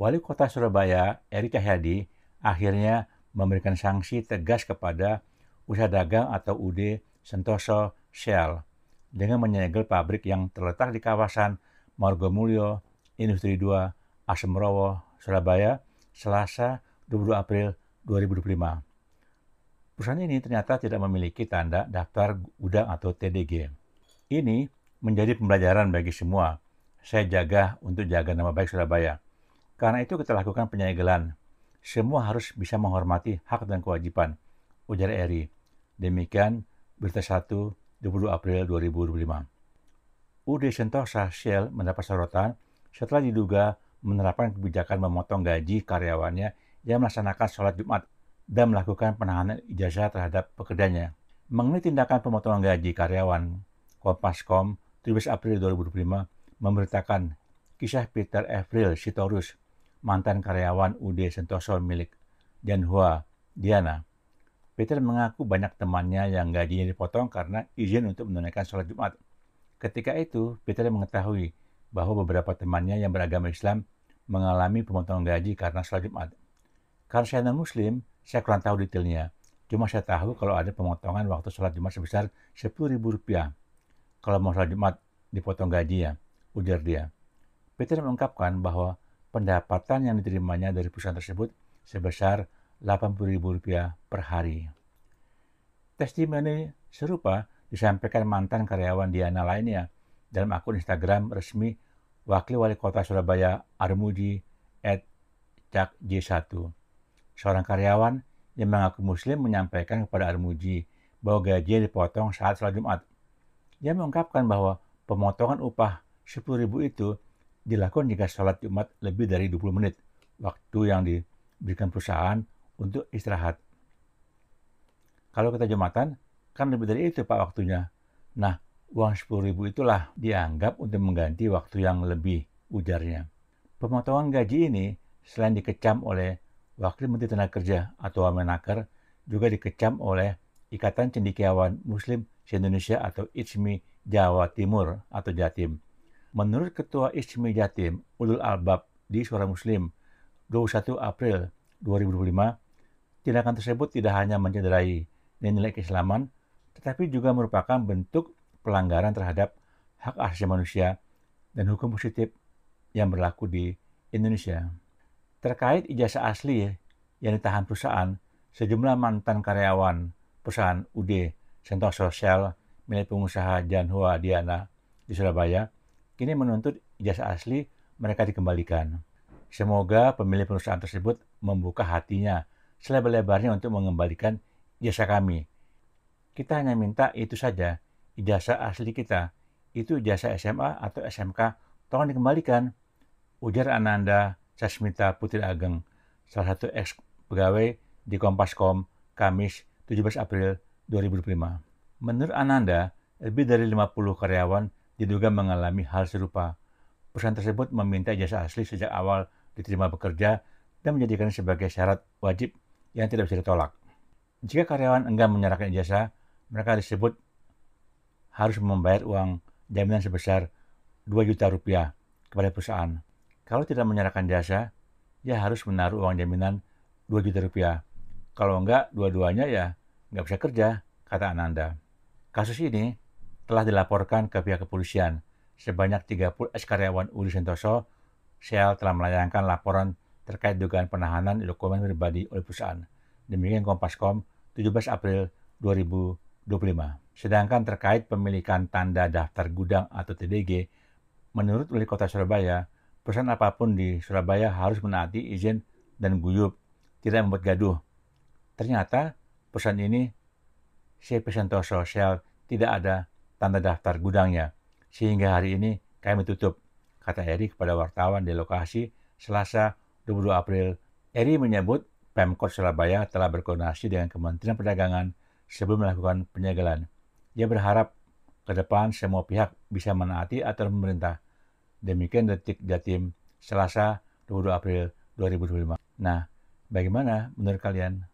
Wali Kota Surabaya, Eri Cahyadi, akhirnya memberikan sanksi tegas kepada usaha dagang atau UD Sentosa Shell dengan menyegel pabrik yang terletak di kawasan Margomulyo, Industri 2, Asemrowo, Surabaya, Selasa 22 April 2025. Perusahaan ini ternyata tidak memiliki tanda daftar gudang atau TDG. Ini menjadi pembelajaran bagi semua. Saya jaga untuk jaga nama baik Surabaya. Karena itu kita lakukan penyegelan. Semua harus bisa menghormati hak dan kewajiban, ujar Eri. Demikian berita 1, 22 April 2025. UD Sentosa Shell mendapat sorotan setelah diduga menerapkan kebijakan memotong gaji karyawannya yang melaksanakan sholat Jumat dan melakukan penahanan ijazah terhadap pekerjanya. Mengenai tindakan pemotongan gaji karyawan, Kompas.com 17 April 2025 memberitakan kisah Peter Evril Sitorus, mantan karyawan UD Sentosa milik Janhua Diana. Peter mengaku banyak temannya yang gajinya dipotong karena izin untuk menunaikan sholat Jumat. Ketika itu, Peter mengetahui bahwa beberapa temannya yang beragama Islam mengalami pemotongan gaji karena sholat Jumat. Karena saya non-Muslim, saya kurang tahu detailnya. Cuma saya tahu kalau ada pemotongan waktu sholat Jumat sebesar Rp10.000. Kalau mau sholat Jumat dipotong gajinya, ujar dia. Peter mengungkapkan bahwa pendapatan yang diterimanya dari perusahaan tersebut sebesar Rp80.000 per hari. Testimoni serupa disampaikan mantan karyawan Diana lainnya dalam akun Instagram resmi Wakil Wali Kota Surabaya Armuji @cakj1. Seorang karyawan yang mengaku Muslim menyampaikan kepada Armuji bahwa gajinya dipotong saat sholat Jumat. Dia mengungkapkan bahwa pemotongan upah Rp10.000 itu dilakukan jika sholat Jumat lebih dari 20 menit, waktu yang diberikan perusahaan untuk istirahat. Kalau kita Jumatan, kan lebih dari itu Pak waktunya. Nah, uang Rp10.000 itulah dianggap untuk mengganti waktu yang lebih, ujarnya. Pemotongan gaji ini selain dikecam oleh Wakil Menteri Tenaga Kerja atau Wamenaker, juga dikecam oleh Ikatan Cendekiawan Muslim se-Indonesia atau ICMI Jawa Timur atau Jatim. Menurut Ketua ICMI Jatim, Ulul Albab di Suara Muslim, 21 April 2025, tindakan tersebut tidak hanya mencederai nilai keislaman, tetapi juga merupakan bentuk pelanggaran terhadap hak asasi manusia dan hukum positif yang berlaku di Indonesia. Terkait ijazah asli yang ditahan perusahaan, sejumlah mantan karyawan perusahaan UD Sentosa Shell milik pengusaha Janhua Diana di Surabaya kini menuntut ijazah asli mereka dikembalikan. Semoga pemilik perusahaan tersebut membuka hatinya selebar-lebarnya untuk mengembalikan ijazah kami. Kita hanya minta itu saja, ijazah asli kita. Itu ijazah SMA atau SMK, tolong dikembalikan, ujar Ananda Sasmita Putri Ageng, salah satu ex-pegawai di Kompas.com, Kamis 17 April 2025. Menurut Ananda, lebih dari 50 karyawan diduga mengalami hal serupa. Perusahaan tersebut meminta ijazah asli sejak awal diterima bekerja dan menjadikannya sebagai syarat wajib yang tidak bisa ditolak. Jika karyawan enggan menyerahkan ijazah, mereka disebut harus membayar uang jaminan sebesar Rp2 juta kepada perusahaan. Kalau tidak menyerahkan jasa, ya harus menaruh uang jaminan Rp2 juta. Kalau enggak, dua-duanya ya nggak bisa kerja, kata Ananda. Kasus ini telah dilaporkan ke pihak kepolisian. Sebanyak 30 ex-karyawan UD Sentosa Shell telah melayangkan laporan terkait dugaan penahanan dokumen pribadi oleh perusahaan. Demikian Kompas.com 17 April 2025. Sedangkan terkait pemilikan tanda daftar gudang atau TDG, menurut Wali Kota Surabaya, perusahaan apapun di Surabaya harus menaati izin dan guyub, tidak membuat gaduh. Ternyata perusahaan ini, CP Sentosa Shell, tidak ada tanda daftar gudangnya, sehingga hari ini kami tutup, kata Eri kepada wartawan di lokasi Selasa 22 April. Eri menyebut Pemkot Surabaya telah berkoordinasi dengan Kementerian Perdagangan sebelum melakukan penyegelan. Ia berharap ke depan semua pihak bisa menaati aturan pemerintah. Demikian Detik Jatim, Selasa 22 April 2025. Nah, bagaimana menurut kalian?